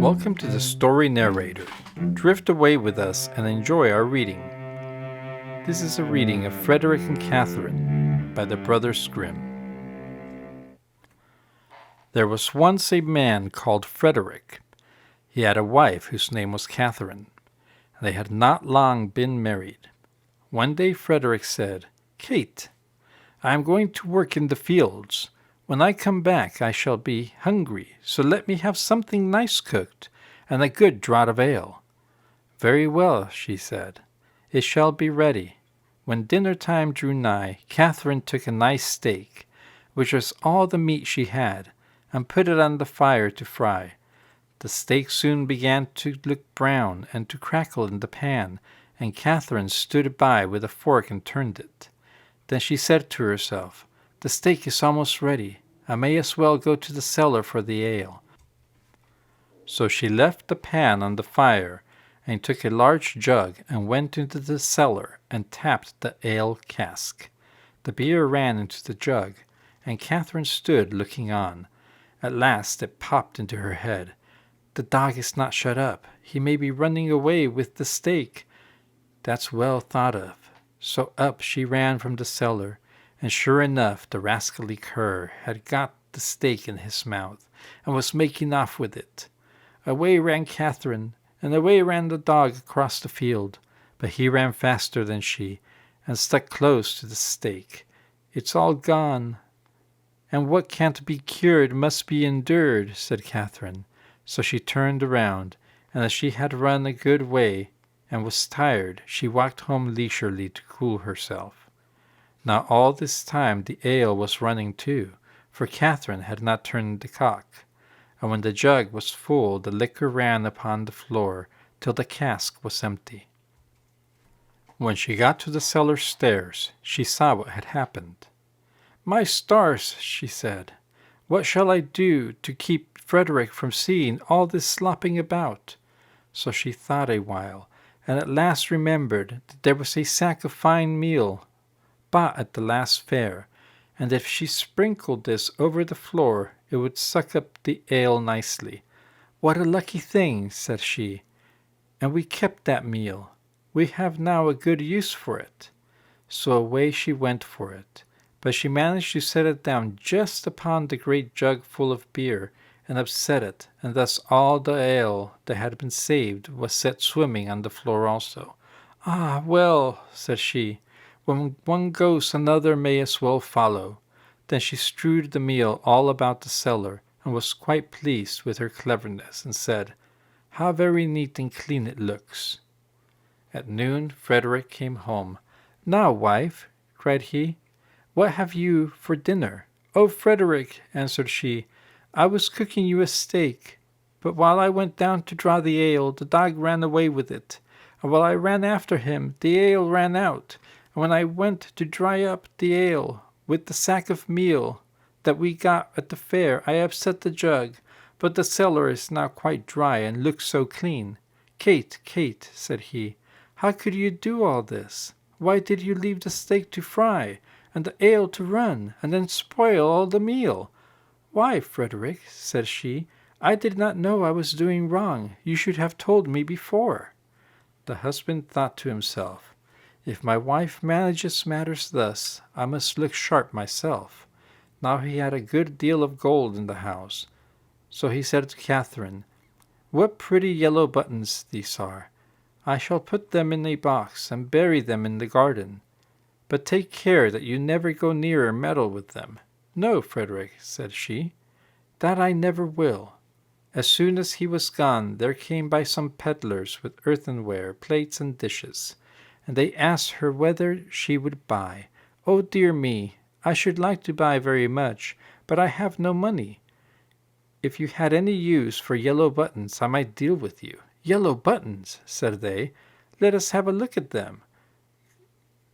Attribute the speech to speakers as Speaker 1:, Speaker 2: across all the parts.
Speaker 1: Welcome to the Story Narrator. Drift away with us and enjoy our reading. This is a reading of Frederick and Catherine by the Brothers Grimm. There was once a man called Frederick. He had a wife whose name was Catherine. They had not long been married. One day Frederick said, "Kate, I am going to work in the fields. When I come back I shall be hungry, so let me have something nice cooked, and a good draught of ale." "Very well," she said, "it shall be ready." When dinner time drew nigh, Catherine took a nice steak, which was all the meat she had, and put it on the fire to fry. The steak soon began to look brown and to crackle in the pan, and Catherine stood by with a fork and turned it. Then she said to herself, "The steak is almost ready. I may as well go to the cellar for the ale." So she left the pan on the fire and took a large jug and went into the cellar and tapped the ale cask. The beer ran into the jug, and Catherine stood looking on. At last it popped into her head. "The dog is not shut up. He may be running away with the steak." "That's well thought of." So up she ran from the cellar, and sure enough the rascally cur had got the steak in his mouth, and was making off with it. Away ran Catherine, and away ran the dog across the field, but he ran faster than she, and stuck close to the steak. "It's all gone." "And what can't be cured must be endured," said Catherine. So she turned around, and as she had run a good way, and was tired, she walked home leisurely to cool herself. Now all this time the ale was running too, for Catherine had not turned the cock, and when the jug was full the liquor ran upon the floor till the cask was empty. When she got to the cellar stairs, she saw what had happened. "My stars," she said, "what shall I do to keep Frederick from seeing all this slopping about?" So she thought a while, and at last remembered that there was a sack of fine meal bought at the last fair, and if she sprinkled this over the floor it would suck up the ale nicely. "What a lucky thing," said she, "and we kept that meal. We have now a good use for it." So away she went for it, but she managed to set it down just upon the great jug full of beer, and upset it, and thus all the ale that had been saved was set swimming on the floor also. "Ah, well," said she, "when one goes another may as well follow." Then she strewed the meal all about the cellar, and was quite pleased with her cleverness, and said, "How very neat and clean it looks." At noon Frederick came home. "Now, wife," cried he, "what have you for dinner?" "Oh, Frederick," answered she, "I was cooking you a steak, but while I went down to draw the ale, the dog ran away with it, and while I ran after him, the ale ran out, and when I went to dry up the ale with the sack of meal that we got at the fair, I upset the jug, but the cellar is now quite dry and looks so clean." "Kate, Kate," said he, "how could you do all this? Why did you leave the steak to fry, and the ale to run, and then spoil all the meal?" "Why, Frederick," said she, "I did not know I was doing wrong. You should have told me before." The husband thought to himself, "If my wife manages matters thus, I must look sharp myself." Now he had a good deal of gold in the house. So he said to Catherine, "What pretty yellow buttons these are! I shall put them in a box and bury them in the garden. But take care that you never go near or meddle with them." "No, Frederick," said she, "that I never will." As soon as he was gone, there came by some peddlers with earthenware, plates, and dishes, and they asked her whether she would buy. "Oh, dear me, I should like to buy very much, but I have no money. If you had any use for yellow buttons, I might deal with you." "Yellow buttons," said they, "let us have a look at them."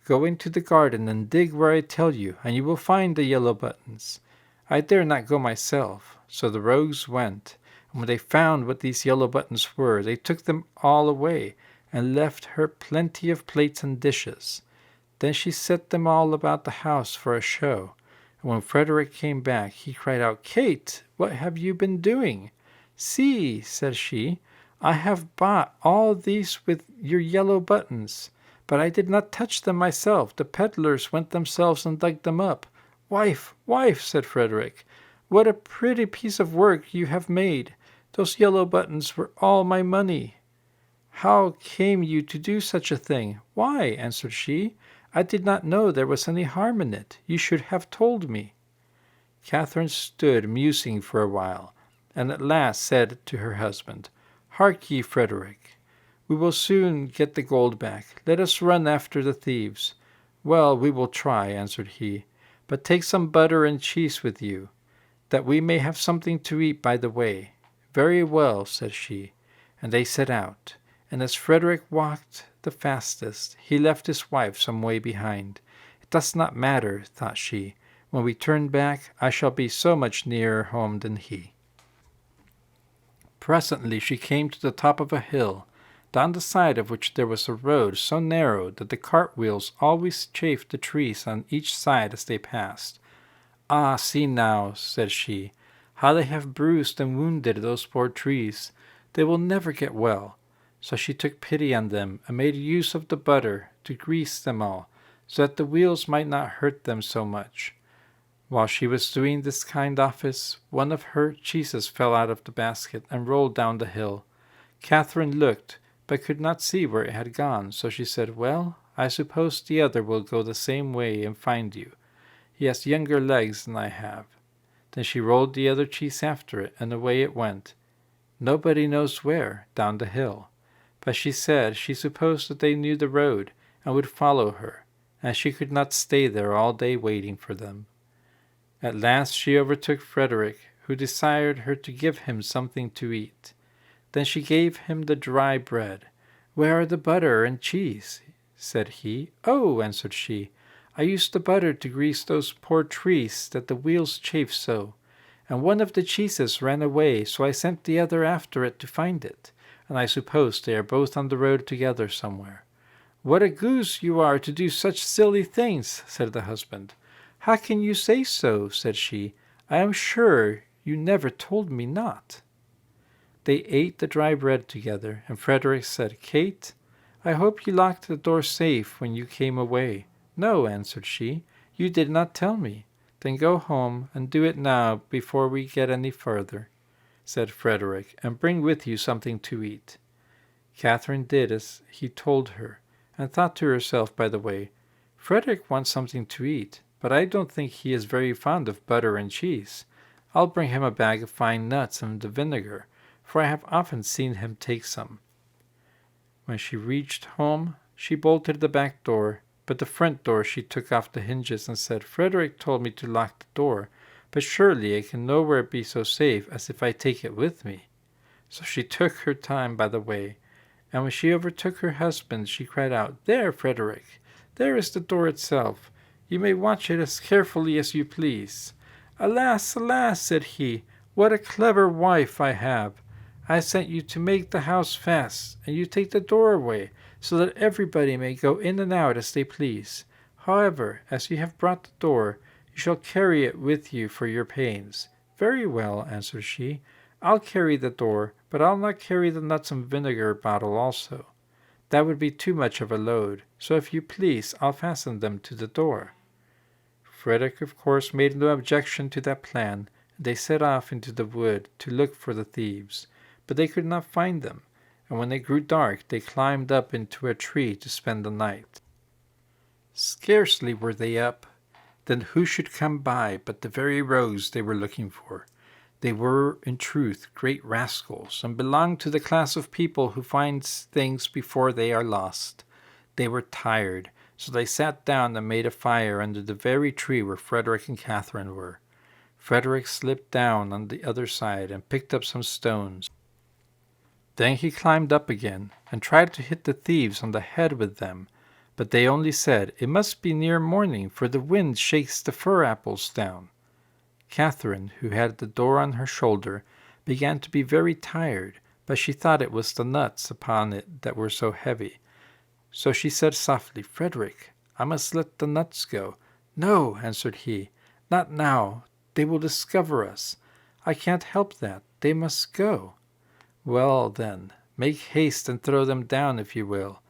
Speaker 1: "Go into the garden and dig where I tell you, and you will find the yellow buttons." "I dare not go myself." So the rogues went, and when they found what these yellow buttons were, they took them all away, and left her plenty of plates and dishes. Then she set them all about the house for a show, and when Frederick came back, he cried out, "Kate, what have you been doing?" "See," said she, "I have bought all these with your yellow buttons, but I did not touch them myself. The peddlers went themselves and dug them up." "Wife, wife," said Frederick, "what a pretty piece of work you have made! Those yellow buttons were all my money." "How came you to do such a thing?" "Why," answered she, "I did not know there was any harm in it. You should have told me." Catherine stood musing for a while, and at last said to her husband, "Hark ye, Frederick, we will soon get the gold back. Let us run after the thieves." "Well, we will try," answered he, "but take some butter and cheese with you, that we may have something to eat by the way." "Very well," said she, and they set out. And as Frederick walked the fastest, he left his wife some way behind. "It does not matter," thought she. "When we turn back, I shall be so much nearer home than he." Presently she came to the top of a hill, down the side of which there was a road so narrow that the cart wheels always chafed the trees on each side as they passed. "Ah, see now," said she, "how they have bruised and wounded those poor trees. They will never get well." So she took pity on them and made use of the butter to grease them all, so that the wheels might not hurt them so much. While she was doing this kind office, one of her cheeses fell out of the basket and rolled down the hill. Catherine looked, but could not see where it had gone, so she said, "Well, I suppose the other will go the same way and find you. He has younger legs than I have." Then she rolled the other cheese after it, and away it went, nobody knows where, down the hill. But she said she supposed that they knew the road and would follow her, and she could not stay there all day waiting for them. At last she overtook Frederick, who desired her to give him something to eat. Then she gave him the dry bread. "Where are the butter and cheese?" said he. "Oh," answered she, "I used the butter to grease those poor trees that the wheels chafe so, and one of the cheeses ran away, so I sent the other after it to find it, and I suppose they are both on the road together somewhere." "What a goose you are to do such silly things," said the husband. "How can you say so?" said she. "I am sure you never told me not." They ate the dry bread together, and Frederick said, "Kate, I hope you locked the door safe when you came away." "No," answered she, "you did not tell me." "Then go home and do it now before we get any further," said Frederick, "and bring with you something to eat." Catherine did as he told her, and thought to herself by the way, "Frederick wants something to eat, but I don't think he is very fond of butter and cheese. I'll bring him a bag of fine nuts and the vinegar, for I have often seen him take some." When she reached home, she bolted the back door, but the front door she took off the hinges and said, "Frederick told me to lock the door, but surely it can nowhere be so safe as if I take it with me." So she took her time by the way, and when she overtook her husband, she cried out, "There, Frederick, there is the door itself. You may watch it as carefully as you please." "Alas, alas," said he, "what a clever wife I have! I sent you to make the house fast, and you take the door away, so that everybody may go in and out as they please. However, as you have brought the door, you shall carry it with you for your pains." "Very well," answered she, "I'll carry the door, but I'll not carry the nuts and vinegar bottle also. That would be too much of a load, so if you please, I'll fasten them to the door." Frederick, of course, made no objection to that plan, and they set off into the wood to look for the thieves, but they could not find them, and when it grew dark they climbed up into a tree to spend the night. Scarcely were they up, then who should come by but the very rogues they were looking for. They were, in truth, great rascals, and belonged to the class of people who find things before they are lost. They were tired, so they sat down and made a fire under the very tree where Frederick and Catherine were. Frederick slipped down on the other side and picked up some stones. Then he climbed up again and tried to hit the thieves on the head with them, but they only said, "It must be near morning, for the wind shakes the fir apples down." Catherine, who had the door on her shoulder, began to be very tired, but she thought it was the nuts upon it that were so heavy. So she said softly, "Frederick, I must let the nuts go." "No," answered he, "not now. They will discover us. I can't help that. they must go. Well, then, make haste and throw them down, if you will.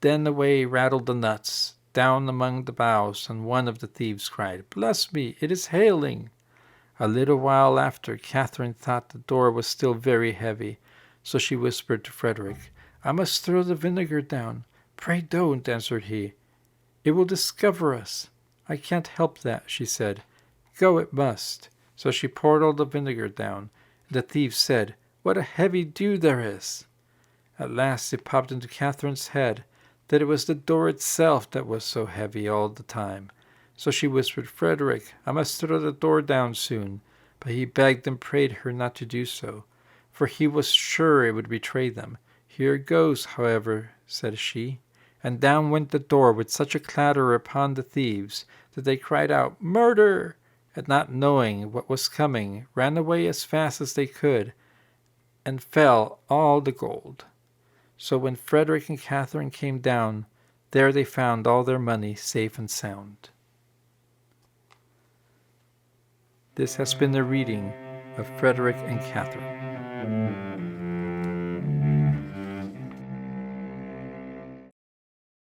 Speaker 1: Then away rattled the nuts, down among the boughs, and one of the thieves cried, Bless me, it is hailing. A little while after, Catherine thought the door was still very heavy, so she whispered to Frederick, I must throw the vinegar down. Pray don't, answered he. It will discover us. I can't help that, she said. Go it must. So she poured all the vinegar down, and the thief said, What a heavy dew there is! At last it popped into Catherine's head that it was the door itself that was so heavy all the time. So she whispered, Frederick, I must throw the door down soon. But he begged and prayed her not to do so, for he was sure it would betray them. Here goes, however, said she. And down went the door with such a clatter upon the thieves that they cried out, Murder! And not knowing what was coming, ran away as fast as they could, and fell all the gold. So when Frederick and Catherine came down, there they found all their money safe and sound. This has been the reading of Frederick and Catherine.